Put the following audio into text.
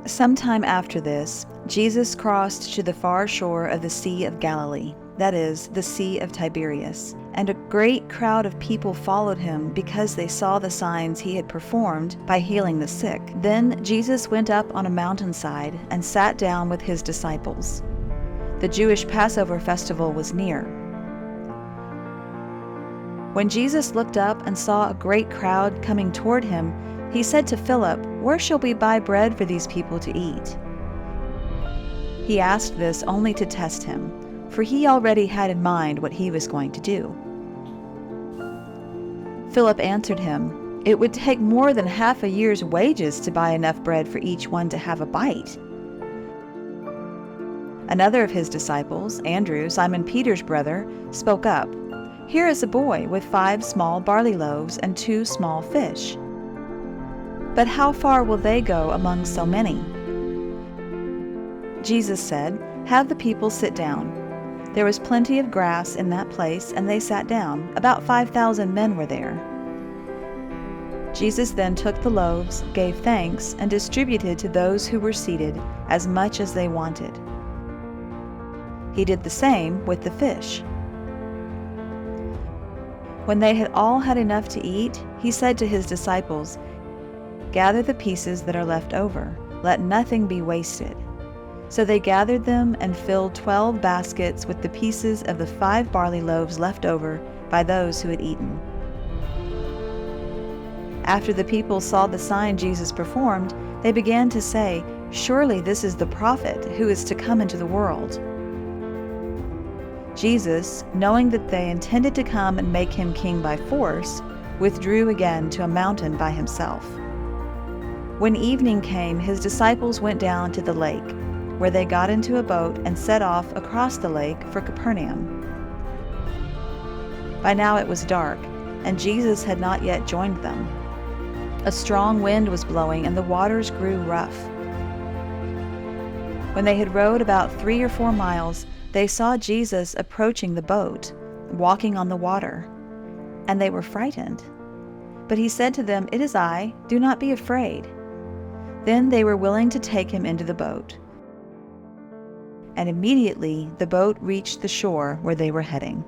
Sometime after this, Jesus crossed to the far shore of the Sea of Galilee, that is, the Sea of Tiberias, and a great crowd of people followed him because they saw the signs he had performed by healing the sick. Then Jesus went up on a mountainside and sat down with his disciples. The Jewish Passover festival was near. When Jesus looked up and saw a great crowd coming toward him, he said to Philip, "Where shall we buy bread for these people to eat?" He asked this only to test him, for he already had in mind what he was going to do. Philip answered him, "It would take more than half a year's wages to buy enough bread for each one to have a bite." Another of his disciples, Andrew, Simon Peter's brother, spoke up, "Here is a boy with 5 small barley loaves and 2 small fish. But how far will they go among so many?" Jesus said, "Have the people sit down." There was plenty of grass in that place, and they sat down. About 5,000 men were there. Jesus then took the loaves, gave thanks, and distributed to those who were seated as much as they wanted. He did the same with the fish. When they had all had enough to eat, he said to his disciples, "Gather the pieces that are left over. Let nothing be wasted." So they gathered them and filled 12 baskets with the pieces of the 5 barley loaves left over by those who had eaten. After the people saw the sign Jesus performed, they began to say, "Surely this is the prophet who is to come into the world." Jesus, knowing that they intended to come and make him king by force, withdrew again to a mountain by himself. When evening came, his disciples went down to the lake, where they got into a boat and set off across the lake for Capernaum. By now it was dark, and Jesus had not yet joined them. A strong wind was blowing, and the waters grew rough. When they had rowed about 3 or 4 miles, they saw Jesus approaching the boat, walking on the water, and they were frightened. But he said to them, "It is I, do not be afraid." Then they were willing to take him into the boat. And immediately the boat reached the shore where they were heading.